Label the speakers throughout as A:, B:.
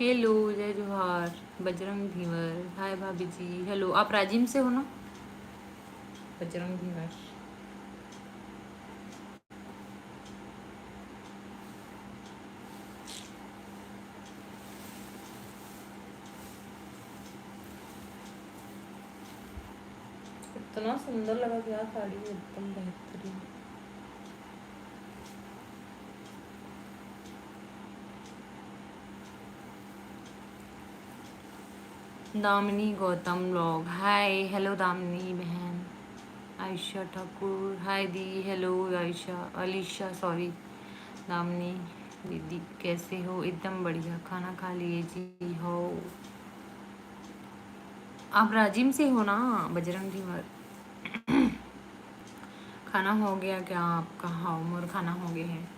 A: Hello, जय जोहार, बजरंग धीवर, हाय भाभी जी, हेलो। आप राजिम से हो ना? बजरंग धीवर। इतना सुंदर लगा कि यार साड़ी एकदम बेहतरीन। दामिनी गौतम लोग, हाय हेलो दामिनी बहन। आयशा ठाकुर, हाय दी, हेलो आयशा, अलीशा सॉरी। दामिनी दीदी कैसे हो? एकदम बढ़िया। खाना खा लिए जी हो? आप राजिम से हो ना बजरंग धीवर? खाना हो गया क्या आपका? हाँ मोर खाना हो गए हैं।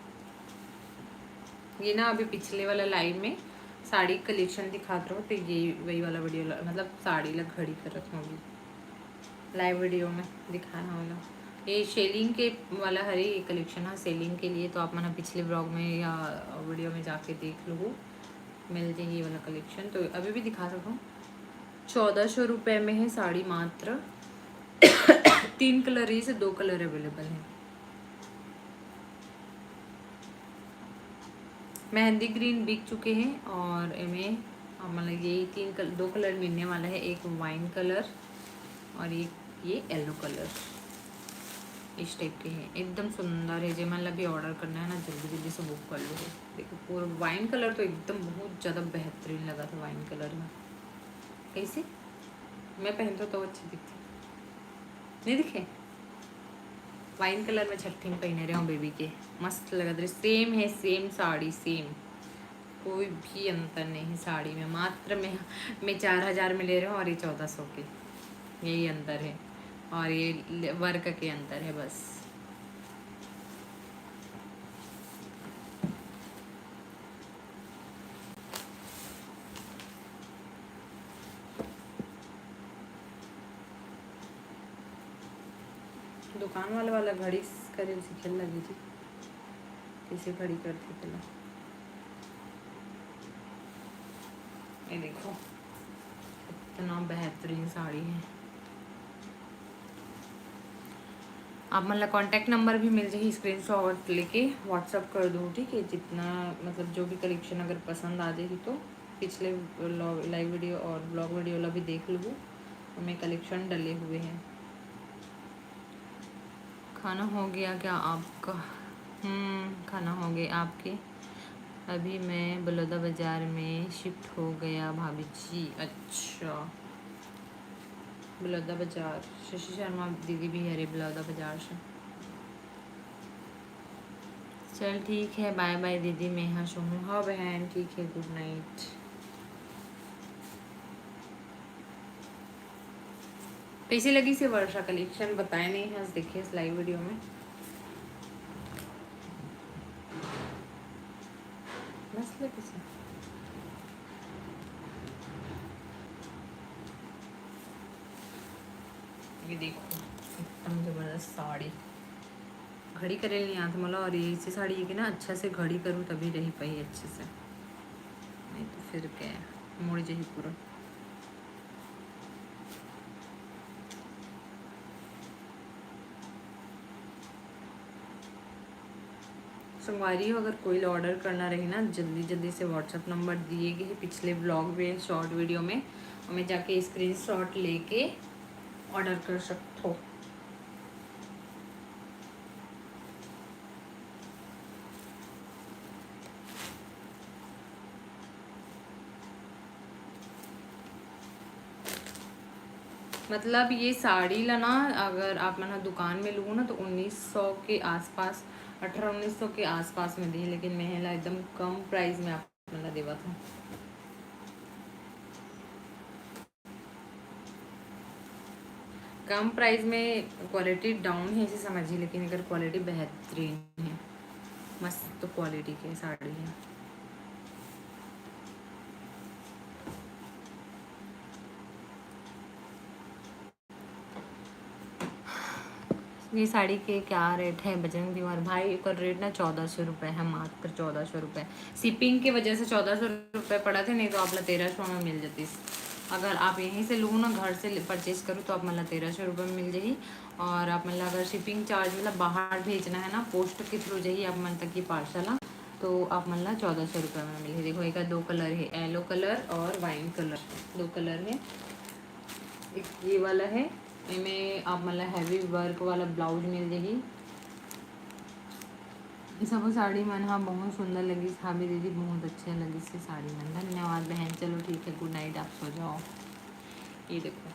A: ये ना अभी पिछले वाला लाइव में साड़ी कलेक्शन दिखाते रहो, तो ये वही वाला वीडियो मतलब साड़ी लग घड़ी कर रखी होगी लाइव वीडियो में दिखाना वाला। ये सेलिंग के वाला हरे कलेक्शन है सेलिंग के लिए, तो आप मना पिछले ब्लॉग में या वीडियो में जाके देख लो, मिल जाएगी ये वाला कलेक्शन। तो अभी भी दिखा सकता हूँ। 1400 रुपये में है साड़ी मात्र। 3 कलर ही से 2 कलर अवेलेबल है। मेहंदी ग्रीन बिक चुके हैं और इनमें मतलब ये 2 कलर मिलने वाला है। एक वाइन कलर और एक ये येलो कलर। इस टाइप के हैं, एकदम सुंदर है। जो मतलब भी ऑर्डर करना है ना जल्दी जल्दी से बुक कर लो। देखो पूरा वाइन कलर तो एकदम बहुत ज़्यादा बेहतरीन लगा था वाइन कलर में। कैसे मैं पहनता तो अच्छी दिखती नहीं दिखे? वाइन कलर में छठी में पहने रहे हूँ बेबी के, मस्त लगा रही। सेम है, सेम साड़ी सेम, कोई भी अंतर नहीं है साड़ी में। मात्र मैं 4000 में ले रही हूँ और ये 1400 के, यही अंतर है। और ये वर्क के अंतर है बस। दुकान वाले वाला घड़ी करे सीखे लगी थी, कैसे घड़ी करती पहले। ये देखो इतना बेहतरीन साड़ी है। आप मतलब कांटेक्ट नंबर भी मिल जाएगी, स्क्रीनशॉट लेके व्हाट्सअप कर दो, ठीक है? जितना मतलब जो भी कलेक्शन अगर पसंद आ जाएगी तो पिछले लाइव वीडियो और ब्लॉग वीडियो वाला भी देख लो, हमें कलेक्शन डले हुए हैं। खाना हो गया क्या आपका? खाना हो गया आपके? अभी मैं बलौदा बाज़ार में शिफ्ट हो गया भाभी जी। अच्छा, बलौदा बाज़ार। शशि शर्मा दीदी भी है रे बलौदा बाज़ार से। चल ठीक है, बाय बाय दीदी, मैं यहाँ सोहूँ। हाँ बहन ठीक है, गुड नाइट। कैसी लगी से वर्षा कलेक्शन बताए नहीं है, देखिए इस लाइव वीडियो में। मस्त लगी से। ये देखो एकदम जबरदस्त साड़ी, घड़ी करे नहीं आता मला। और ये ऐसी साड़ी है कि ना अच्छा से घड़ी करूँ तभी रही पाई अच्छे से, नहीं तो फिर क्या मुड़ जाही पूरा। संगवारी हो, अगर कोई ऑर्डर करना रही ना जल्दी जल्दी से व्हाट्सअप नंबर दिए गए हैं पिछले ब्लॉग में शॉर्ट वीडियो में, हमें जाके स्क्रीनशॉट लेके ऑर्डर कर सकते हो। मतलब ये साड़ी लाना अगर आप मना दुकान में लूँ ना तो 1900 के आसपास, 1800-1900 के आसपास में दी, लेकिन महला एकदम कम प्राइस में आप मतलब देवा था। कम प्राइस में क्वालिटी डाउन है ऐसे समझिए, लेकिन अगर क्वालिटी बेहतरीन है, मस्त तो क्वालिटी की साड़ी है। ये साड़ी के क्या रेट है बजरंग दीवार भाई? का रेट ना 1400 रुपये है, मात्र 1400 रुपये। शिपिंग की वजह से 1400 रुपये पड़ा थे, नहीं तो आप 1300 में मिल जाती। अगर आप यहीं से लो ना, घर से परचेज करो तो आप 1300 रुपये में मिल जाएगी। और आप अगर शिपिंग चार्ज बाहर भेजना है ना, पोस्ट के थ्रू जाइए आप तक की पार्सल आ, तो आप 1400 रुपये में मिलेगी। देखो एक 2 कलर है, येलो कलर और वाइन कलर, 2 कलर है। एक ये वाला है, इनमें आप हैवी वर्क वाला ब्लाउज मिल जाएगी। सब साड़ी मन हाँ बहुत सुंदर लगी, भाभी दीदी बहुत अच्छे लगी सी साड़ी मन। धन्यवाद बहन, चलो ठीक है, गुड नाइट, आप सो जाओ। ये देखो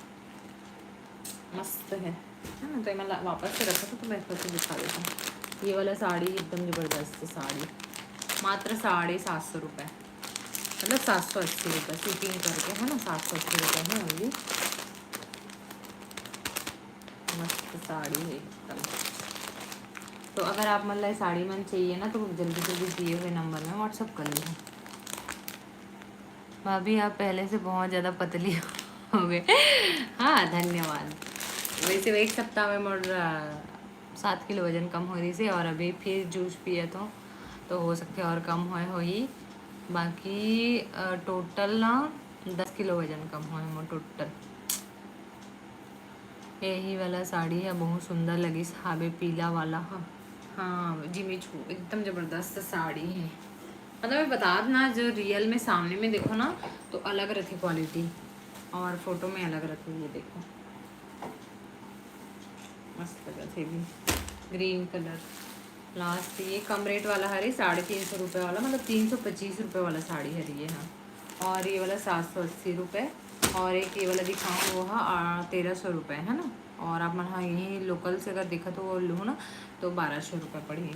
A: मस्त है ना, तो मैं वापस से रखा था तो मैं फिर से दिखा देता हूँ। ये वाला साड़ी एकदम ज़बरदस्त साड़ी, मात्र 750 रुपये, मतलब 780 रुपये शिपिंग करके है ना, 780 रुपये है ओनली। मस्त साड़ी है एकदम। तो अगर आप साड़ी मन चाहिए ना तो जल्दी जल्दी दिए हुए नंबर में व्हाट्सअप कर लीजिए। भाभी आप पहले से बहुत ज़्यादा पतली हो गए। हाँ धन्यवाद। वैसे एक सप्ताह में मोर 7 किलो वजन कम हो रही से, और अभी फिर जूस पिए तो हो सकते और कम हो ही। बाकी टोटल ना 10 किलो वजन कम हो मोर टोटल। यही वाला साड़ी है, बहुत सुंदर लगी, हावे पीला वाला। हाँ हाँ जिमी छू एकदम ज़बरदस्त साड़ी है। मतलब मैं बता ना, जो रियल में सामने में देखो ना तो अलग रहती क्वालिटी, और फोटो में अलग रहती है। ये देखो मस्त लगा थे भी, ग्रीन कलर। लास्ट ये कम रेट वाला है, 350 रुपये वाला, मतलब 325 रुपये वाला साड़ी है ये। हाँ और ये वाला 780 रुपये, और एक ये वाला दिखाऊँ वो है 1300 रुपये है ना। और आप हाँ यहीं लोकल से अगर देखा तो वो लो ना तो 1200 रुपये पड़ी।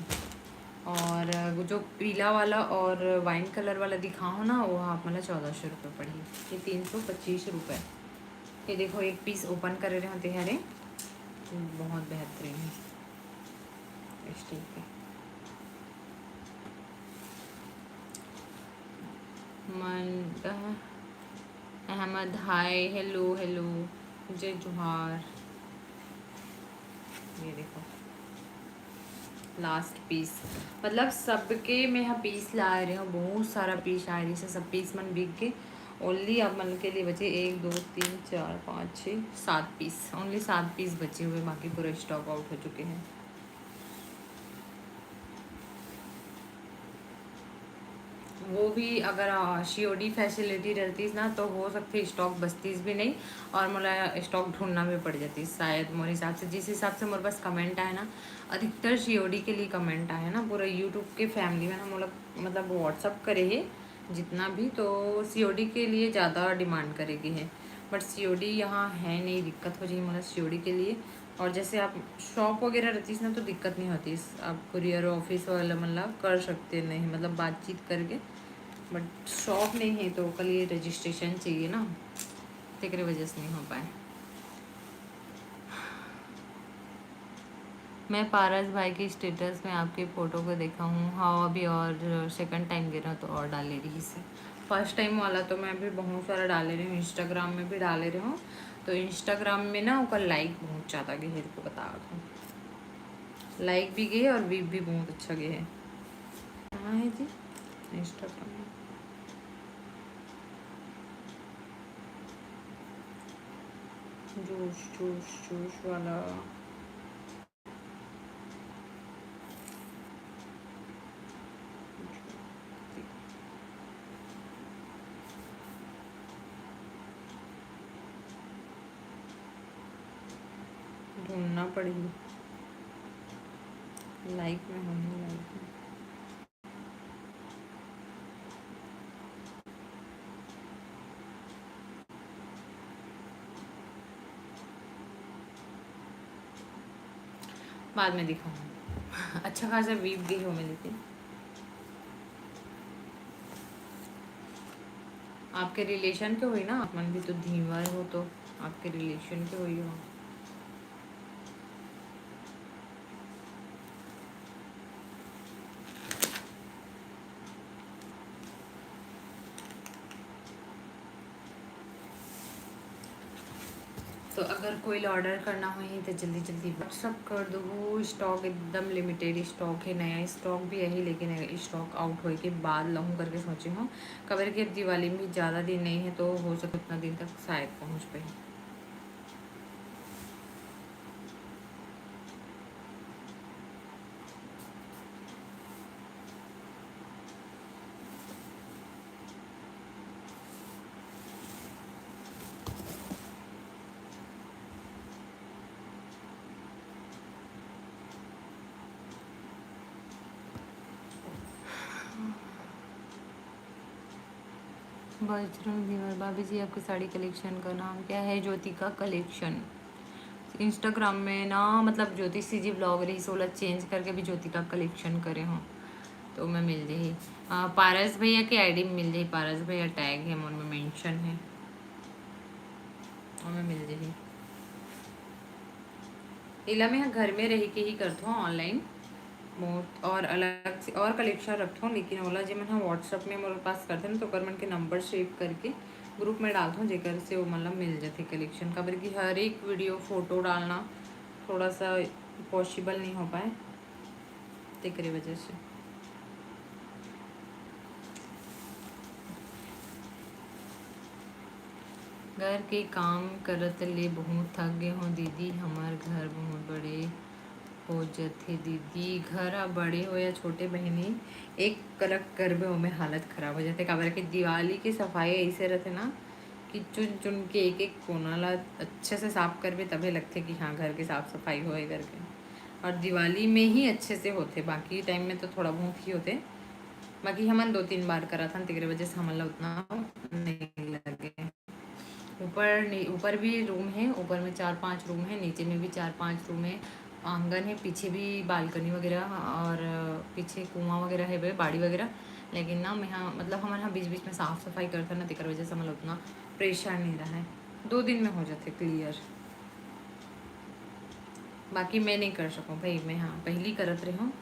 A: और वो जो पीला वाला और वाइन कलर वाला दिखाओ ना वो आप 1400 रुपये पड़ी। ये 325 रुपये। ये देखो एक पीस ओपन कर रहे होते हैं, बहुत बेहतरीन है इस टाइप के। मन अहमद हाय, हेलो हेलो, जय जोहार। ये देखो लास्ट पीस, मतलब सबके मैं यहाँ पीस ला रही हूँ, बहुत सारा पीस आ रही है, सब पीस मन बिक के ओनली अब मन के लिए बचे 1 2 3 4 5 6 7 पीस, ओनली 7 पीस बचे हुए, बाकी पूरा स्टॉक आउट हो चुके हैं। वो भी अगर COD फैसिलिटी रहती ना तो हो सकती स्टॉक बचती भी नहीं, और मतलब स्टॉक ढूंढना भी पड़ जाती शायद मोरे हिसाब से। जिस हिसाब से मेरे पास कमेंट आए ना, अधिकतर COD के लिए कमेंट आए ना, पूरा यूट्यूब के फैमिली में हम लोग मतलब व्हाट्सअप करे है जितना भी, तो COD के लिए ज़्यादा डिमांड करेगी है। बट COD यहाँ है नहीं, दिक्कत हो जाएगी मतलब COD के लिए। और जैसे आप शॉप वगैरह रहती ना तो दिक्कत नहीं होती, आप कुरियर ऑफिस वाला मतलब कर सकते नहीं, मतलब बातचीत करके। बट शॉप नहीं है तो कल ये रजिस्ट्रेशन चाहिए ना, तेरे वजह से नहीं हो पाए। मैं पारस भाई की स्टेटस में आपके फ़ोटो को देखा हूँ। हाँ अभी और सेकंड टाइम गिरा तो और डाले रही से। फर्स्ट टाइम वाला तो मैं भी बहुत सारा डाले रही हूँ, इंस्टाग्राम में भी डाले रही हूँ। तो इंस्टाग्राम में ना उसका लाइक बहुत ज़्यादा गए है, को बता दूँ, लाइक भी गए और व्यू भी बहुत अच्छा गए है। कहाँ है जी इंस्टाग्राम में? जूस जूस जूस वाला ढूंढना पड़ेगी, लाइक में होंगे लाइक में। बाद में दिखाऊंगी। अच्छा खासा वीप गई हो मैं, लेकिन आपके रिलेशन के हुई ना, आप मन भी तो धीवर हो तो आपके रिलेशन के हुई हो। तो तो अगर कोई ऑर्डर करना हो तो जल्दी जल्दी व्हाट्सअप कर दो। स्टॉक एकदम लिमिटेड स्टॉक है, नया स्टॉक भी है लेकिन स्टॉक आउट होए के बाद लाऊं करके सोची हूँ। खबर कि अब दिवाली में भी ज़्यादा दिन नहीं है तो हो सके उतना दिन तक शायद पहुँच पाए। बजरंग दीवार भाभी जी, आपकी साड़ी कलेक्शन का नाम क्या है? ज्योतिका कलेक्शन। इंस्टाग्राम में ना मतलब ज्योति सी जी ब्लॉग रही सोलह चेंज करके भी ज्योतिका कलेक्शन करे हों तो मैं मिल जाही। पारस भैया की आईडी में मिल जाही। पारस भैया टैग है मन में मेंशन है और मैं मिल जाही। इला में घर में रह के ही करता हूँ ऑनलाइन मोट और अलग से और कलेक्शन रखता हूँ, लेकिन ओला जो मैं व्हाट्सअप में मेरे पास करते हैं तो कर मन के नंबर सेव करके ग्रुप में डालता हूँ जेकर से वो मतलब मिल जाते कलेक्शन का। बल्कि हर एक वीडियो फोटो डालना थोड़ा सा पॉसिबल नहीं हो पाए तेकरे वजह से। घर के काम करत ले बहुत थक गए हो दीदी। हमार घर बहुत बड़े हो जाते दीदी। घर अब बड़े हो या छोटे बहनी एक कलक करबे में हालत खराब हो जाते। काबर के दिवाली की सफाई ऐसे रहते ना कि चुन चुन के एक एक कोना ला अच्छे से साफ करबे तभी लगते कि हाँ घर की साफ सफाई होए करके। और दिवाली में ही अच्छे से होते, बाकी टाइम में तो थोड़ा बहुत ही होते। बाकी हमन 2-3 बार करा था तेरे वजह से हमन उतना नहीं लगे। ऊपर भी रूम है, ऊपर में 4-5 रूम है, नीचे में भी 4-5 रूम है, आंगन है, पीछे भी बालकनी वगैरह और पीछे कुआं वगैरह है भाई बाड़ी वगैरह। लेकिन ना मैं यहाँ मतलब हमारे यहाँ बीच बीच में साफ़ सफाई करता ना तेकर वजह से मतलब उतना प्रेशर नहीं रहा है। 2 दिन में हो जाते क्लियर। बाकी मैं नहीं कर सकूँ भाई, मैं हाँ पहली करत रही हूँ,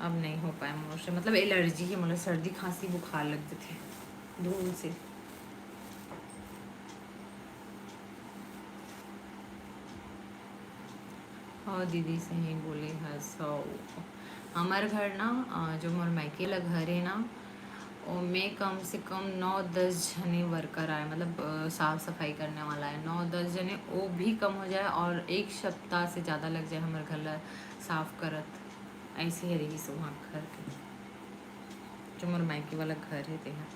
A: अब नहीं हो पाया मुझसे। मतलब एलर्जी है, मतलब सर्दी खांसी बुखार लग जाते धूल से। हाँ दीदी सही बोले है। सो हमारे घर ना जो मोर मायके वाला घर है ना में कम से कम 9-10 जने वर्कर आए, मतलब साफ सफाई करने वाला है 9-10 जने, वो भी कम हो जाए और 1 सप्ताह से ज़्यादा लग जाए हमारे घर ला साफ करत। ऐसे ही रही सो वहाँ घर के जो मोर मायके वाला घर है तेहा।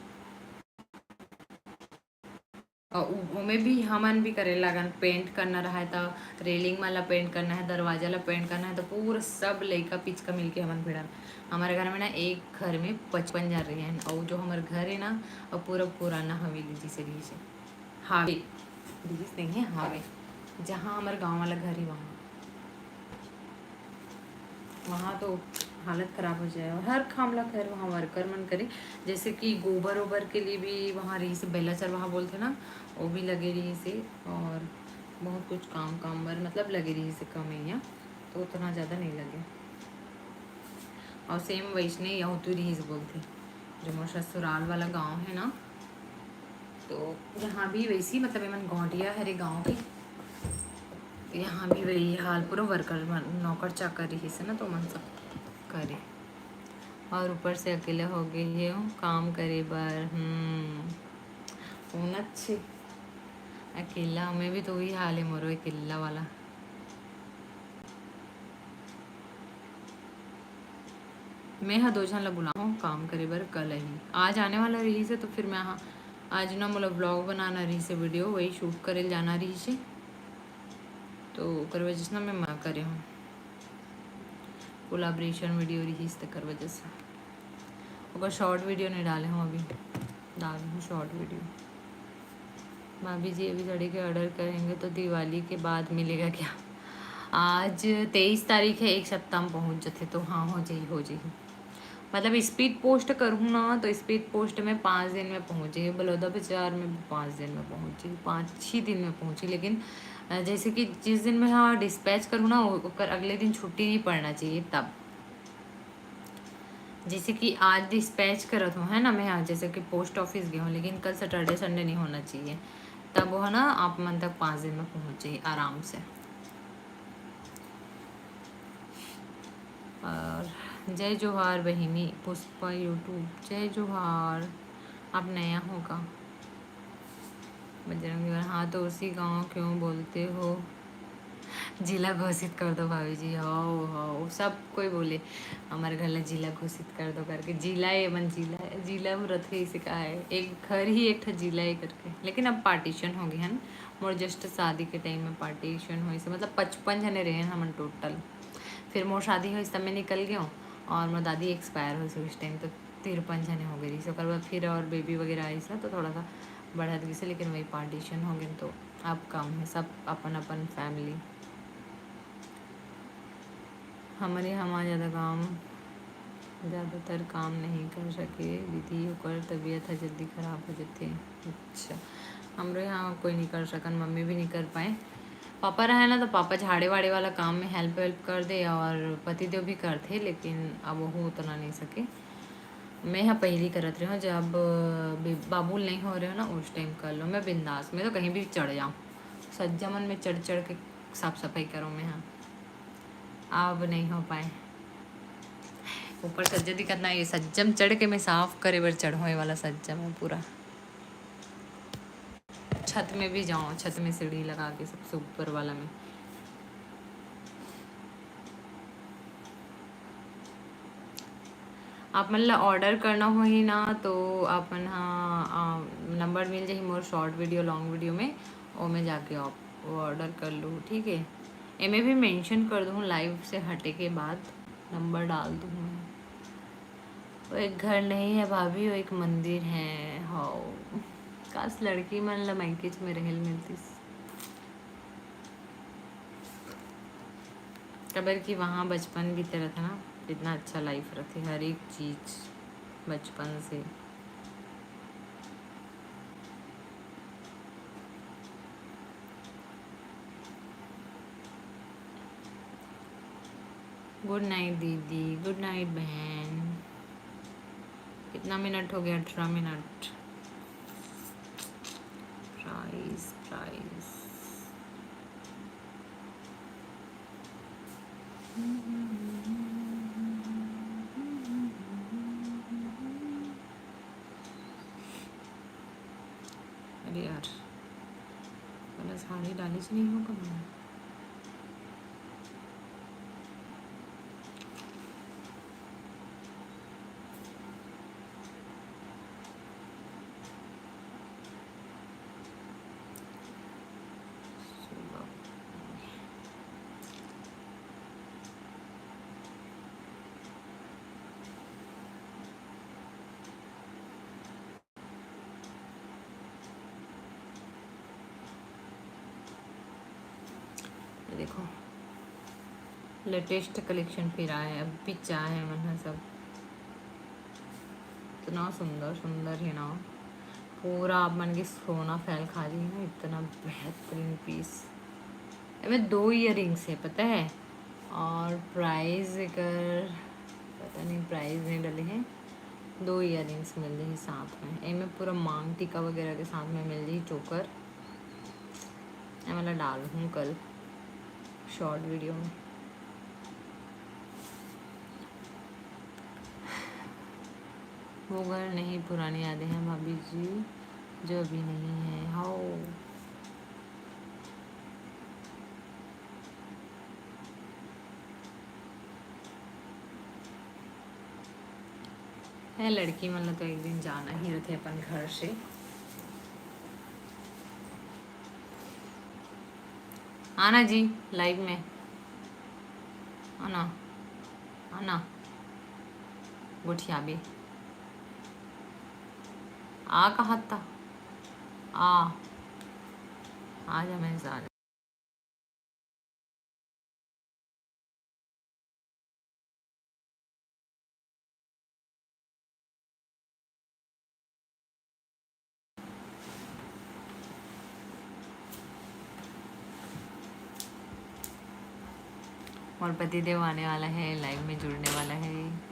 A: और उमें भी हमन भी करे लगन पेंट करना रहा है तो रेलिंग वाला पेंट करना है, दरवाजा ला पेंट करना है, तो पूरा सब लड़का पिचका मिलके हमन भिड़न। हमारे घर में ना एक घर में 55 जन रहे हैं और जो हमारे घर है ना और पूरा पुराना हवेली जैसे रही है। हावे ब्रिज नहीं है, हावे जहाँ हमारे गांव वाला घर है वहाँ वहाँ तो हालत ख़राब हो जाए। और हर खामला खैर वहाँ वर्कर मन करे, जैसे कि गोबर ओबर के लिए भी वहाँ रही से बेलाचर वहाँ बोलते ना वो भी लगे रही से। और बहुत कुछ काम बर मतलब लगे रही से कम है यहाँ, तो उतना ज़्यादा नहीं लगे। और सेम वैष्णव या तो रही से बोलते जो मोर ससुराल वाला गाँव है ना, तो यहाँ भी वैसी मतलब मन गौटिया हरे गाँव के यहाँ भी वही हाल पूरा वर्कर नौकर चाकर रही से ना तो मन सब करे। और ऊपर से अकेले हो गई हूँ काम करे बर। होना अच्छे अकेला में भी तो वही हाल है मोरो अकेला वाला। मैं हाँ 2 जन ला बुलाऊँ काम करे बर कल ही आज आने वाला रही से, तो फिर मैं हाँ आज ना मतलब ब्लॉग बनाना रही से, वीडियो वही शूट करे जाना रही से, तो कर वजह से ना मैं मना करे हूँ कोलाब्रेशन वीडियो रही से कर वजह से। और शॉर्ट वीडियो नहीं डाले हूँ, अभी डाल हूँ शॉर्ट वीडियो। भाभी जी अभी साड़ी के ऑर्डर करेंगे तो दिवाली के बाद मिलेगा क्या? आज 23 तारीख है, 1 सप्ताह में पहुँच जाते तो हाँ हो जाही। मतलब स्पीड पोस्ट करूँ ना तो स्पीड पोस्ट में 5 दिन में पहुँचे, बलौदा बाजार में 5 दिन में पहुँची, 5-6 दिन में पहुँची। लेकिन जैसे कि जिस दिन मैं हाँ डिस्पैच करूँ ना वो अगले दिन छुट्टी नहीं पड़ना चाहिए तब। जैसे कि आज डिस्पैच करत हूँ है ना मैं, हाँ जैसे कि पोस्ट ऑफिस गई हूँ, लेकिन कल सैटरडे संडे नहीं होना चाहिए तब वो है ना आप मन तक 5 दिन में पहुँच जाइए आराम से। और जय जोहार बहिनी पुष्पा यूट्यूब, जय जोहार। आप नया होगा बजरंग दल, हाँ तो उसी गांव क्यों बोलते हो? जिला घोषित कर दो भाभी जी। हो सब कोई बोले हमारे घर में जिला घोषित कर दो करके। जिला है मन, जिला है, जिला में रथ ही सिखा है, एक घर ही एक था जिला ही करके। लेकिन अब पार्टीशन हो गया है ना, मोर जस्ट शादी के टाइम में पार्टीशन हुई से, मतलब 55 जने रहे हैं हम टोटल। फिर मोर शादी हुई तब मैं निकल गया हूँ, और मोर दादी एक्सपायर हुई से उस टाइम, तो 53 जने हो गई थी। बाद फिर और बेबी वगैरह आई से, तो थोड़ा सा बढ़त गई से, लेकिन वही पार्टीशन हो गए। तो अब कम है, सब अपन अपन फैमिली। हमारे यहाँ ज़्यादा काम, ज़्यादातर काम नहीं कर सके दीदी, ओकर तबीयत है जल्दी ख़राब हो जाते। अच्छा, हमारे यहाँ कोई नहीं कर सकन, मम्मी भी नहीं कर पाए। पापा रहे ना तो पापा झाड़े वाड़े वाला काम में हेल्प वेल्प कर दे, और पतिदेव भी करते, लेकिन अब वो उतना नहीं सके। मैं यहाँ पहली करत रही हूँ, जब बाबुल नहीं हो रहे हो ना उस टाइम कर लो। मैं बिंदास, मैं तो कहीं भी चढ़ जाऊँ, सज्जा मन में चढ़ चढ़ के साफ सफाई करूँ मैं यहाँ। अब नहीं हो पाए, ऊपर सज्जा दिक्कत ना, ये सज्जम चढ़ के मैं साफ करे बर चढ़ो, ये वाला सज्जा में पूरा। छत में भी जाऊँ, छत में सीढ़ी लगा के सबसे ऊपर वाला में। आप मतलब ऑर्डर करना हो ही ना, तो अपन हाँ नंबर मिल जाए मोर शॉर्ट वीडियो लॉन्ग वीडियो में, और मैं जाके आप वो ऑर्डर कर लूँ, ठीक है। एमे भी मेंशन कर दूँ, लाइव से हटे के बाद नंबर डाल दूँ मैं। वो एक घर नहीं है भाभी, वो एक मंदिर है। हाँ, काश लड़की मन ला मैंकेज में रहल मिलती, कबर की वहाँ बचपन भी तरह था ना, इतना अच्छा लाइफ रहती, हर एक चीज़ बचपन से। गुड नाइट दीदी, गुड नाइट बहन। कितना मिनट हो गया? 18 मिनट। प्राइस प्राइस अरे यार, पहले साड़ी डाली से नहीं होगा मैंने। देखो लेटेस्ट कलेक्शन फिर आया है, अब भी चाहे है मन सब इतना सुंदर सुंदर है ना, पूरा आप मन के सोना फैल खा रही है ना, इतना बेहतरीन पीस। इसमें 2 ईयरिंग्स है पता है, और प्राइस अगर पता नहीं, प्राइस नहीं डले हैं। 2 ईयरिंग्स मिल रही साथ में, इनमें पूरा मांग टीका वगैरह के साथ में मिल रही चोकर। मैं मतलब डाल हूँ कल शॉर्ट वीडियो में। वो घर नहीं, पुरानी यादें हैं भाभी जी जो अभी नहीं है। हाओ है लड़की मतलब, तो एक दिन जाना ही रहते अपन घर से। आना जी लाइव में, आना आना गुठिया भी आ कहा था, आ जा मैं जा। और पतिदेव आने वाला है, लाइव में जुड़ने वाला है।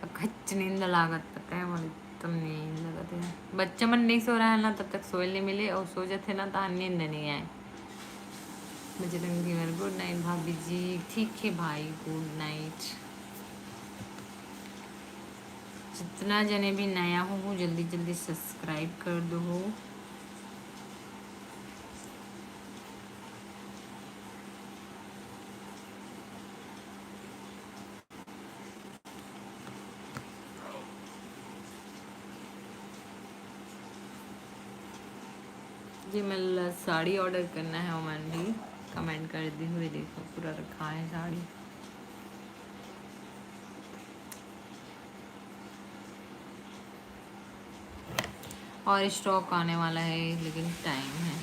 A: अब खच नींद लागत पता है, मुझे एकदम नींद लग दिक्कत है। बच्चा मन नहीं सो रहा है ना, तब तक सोए नहीं मिले, और सो जाते ना तो नींद नहीं आए। बजरंगी गुड नाइट भाभी जी। ठीक है भाई, गुड नाइट। जितना जने भी नया हो वो जल्दी जल्दी सब्सक्राइब कर दो। जी मैं साड़ी ऑर्डर करना है, ओमन भी कमेंट कर दी हुए, देखो पूरा रखा है साड़ी। और स्टॉक आने वाला है, लेकिन टाइम है,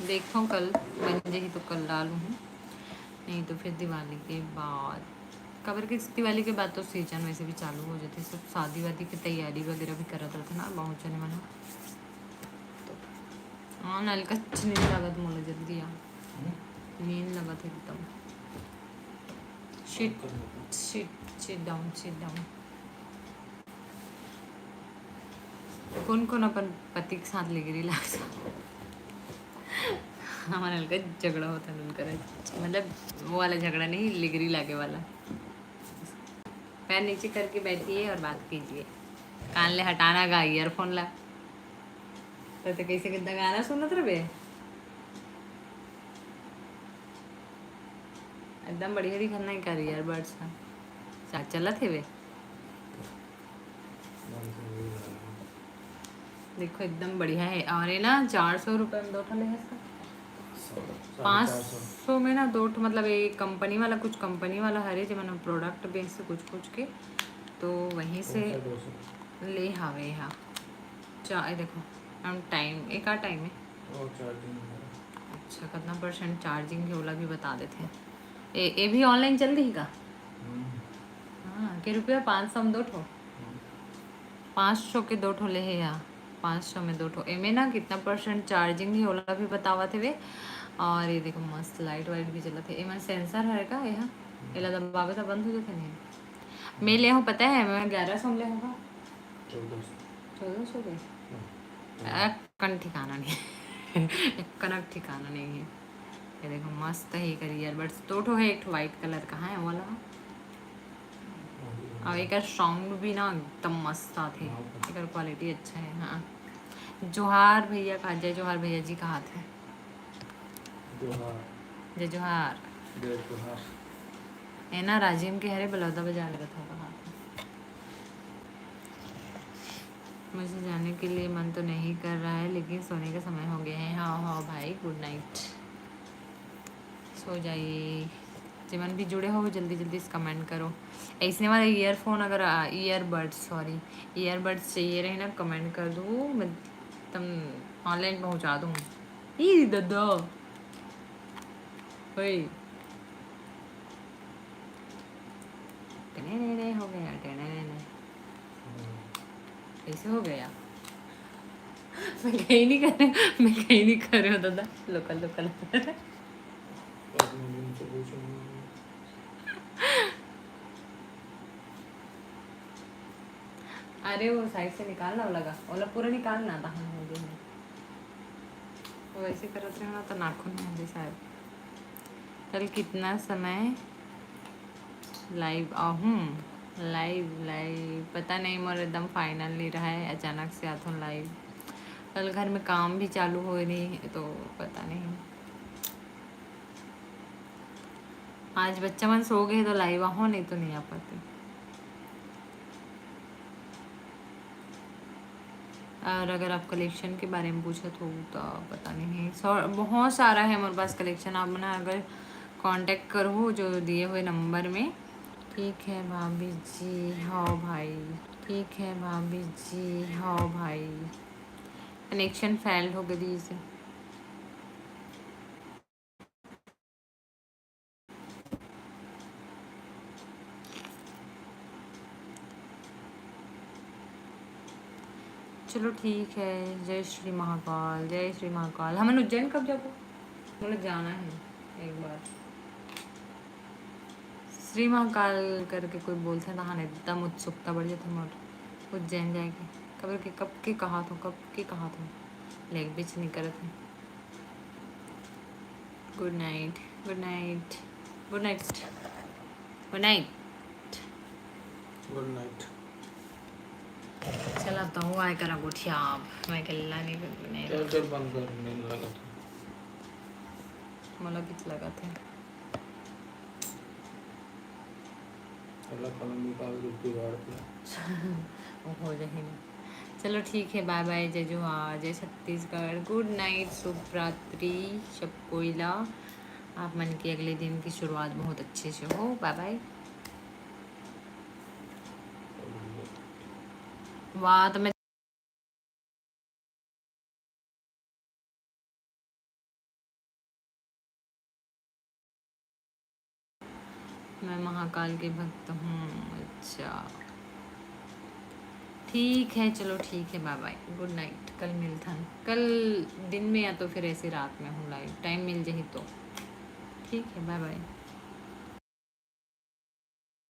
A: देखो कल बन जाए तो कल डालूँ, नहीं तो फिर दिवाली के बाद। कवर के दिवाली के बाद तो सीजन वैसे भी चालू हो जाती है, सब शादी वादी की तैयारी वगैरह भी करत रहता ना बहुत जने मना। हाँ नल का नींद लगत मोला जल्दी आ, नींद लगत एकदम। Shit shit sit down sit down. कौन कौन अपन पति के साथ लेगिरी लाग हमारे हल्का झगड़ा होता है उनका, मतलब वो वाला झगड़ा नहीं, लिगरी लागे वाला। पैर नीचे करके बैठिए और बात कीजिए, कान ले हटाना गा, ईयरफोन ला तो कैसे कितना गाना सुनत रहे, एकदम बढ़िया दिखत नहीं कर ईयरबड्स सा चलत है वे, देखो एकदम बढ़िया है। और ये ना 400 रुपये में 2 ठो ले है इसका, 500 में ना 2 ठो, मतलब ये कंपनी वाला, कुछ कंपनी वाला हरे जो मैंने प्रोडक्ट बेस से कुछ कुछ के, तो वहीं से ले हावे। हाँ देखो हम टाइम एक टाइम है, अच्छा कितना % चार्जिंग होला भी बता देते हैं। ये भी ऑनलाइन चल रही का? हाँ के रुपया 500 में 2 ठो, 500 के 2 ठो ले है यहाँ, 500 में 2 ठो। एमे ना कितना % चार्जिंग ही होला भी बतावा थे वे। और ये देखो मस्त लाइट वाइट भी चला थे, एमा सेंसर है का यहाँ, एला दबावे तो बंद हो जाते नहीं। मैं ले हूँ पता है, मैं 1100 में ले होगा, 1400 के कन ठिकाना नहीं कनक ठिकाना नहीं है। ये देखो मस्त है कर ईयरबड्स, 2 ठो है, एक ठो वाइट कलर का है वाला, और एक साउंड भी ना एकदम मस्त आते, एक क्वालिटी अच्छा है। हाँ जोहार भैया का, जय जोहार भैया जी का हाथ है, जय जोहार। है ना राजिम के हरे बलौदा बजा लगा था हाथ। मुझे जाने के लिए मन तो नहीं कर रहा है, लेकिन सोने का समय हो गया है। हाँ हाँ भाई गुड नाइट, सो जाइए। जिमन भी जुड़े हो जल्दी जल्दी से कमेंट करो। ऐसे वाला ईयरफोन अगर ईयरबड्स चाहिए रहे ना, कमेंट कर दो, मैं तुम ऑनलाइन पहुंचा दूँ। ई दादा वही हो गया, कैसे हो गया मैं कहीं नहीं कर रही, मैं कहीं नहीं कर रही हूँ दादा, लोकल लोकल अरे वो साइड से निकालना लगा, ओला पूरा निकालना था हम होंगे, वो वैसे करते रहे ना तो नाखून में होंगे शायद। कल कितना समय लाइव आहूँ, लाइव पता नहीं, मोर एकदम फाइनल नहीं रहा है, अचानक से आता हूँ लाइव। कल घर में काम भी चालू हो नहीं तो पता नहीं, आज बच्चा मन सो गए तो लाइव आहो, नहीं तो नहीं आ पाते। और अगर आप कलेक्शन के बारे में पूछे तो पता नहीं, बहुत सारा है हमारे पास कलेक्शन, आप मना अगर कांटेक्ट करो जो दिए हुए नंबर में। ठीक है भाभी जी, हाँ भाई, ठीक है भाभी जी, हाँ भाई। कनेक्शन फेल्ड हो गई से, चलो ठीक है। जय श्री महाकाल, जय श्री महाकाल। हमें उज्जैन कब जाबो, मुझे जाना है एक बार। श्री महाकाल करके कोई बोलते ना, हाँ एकदम उत्सुकता बढ़ जाती मोर उज्जैन जाएगी। कब के कहा था लेग बीच नहीं करे थे। Good night good night good night good night
B: good night.
A: चला तो हूँ आय करा गुठिया आप मैं खेलना नहीं
B: चल चल बंद कर, नींद लगा था।
A: मला किती लगा थे
B: अल्लाह कलम निकाल के बिगाड़ दिया।
A: वो हो जाएगा। चलो ठीक है, बाय बाय, जय जोहार, जय छत्तीसगढ़, गुड नाइट, शुभ रात्रि, शब कोयला। आप मन की अगले दिन की शुरुआत बहुत अच्छे से हो। Bye bye. वाह तो मैं महाकाल के भक्त हूँ। अच्छा ठीक है, चलो ठीक है, बाय बाय, गुड नाइट। कल मिलता है, कल दिन में या तो फिर ऐसे रात में हूँ लाइव, टाइम मिल जाए तो ठीक है, बाय बाय।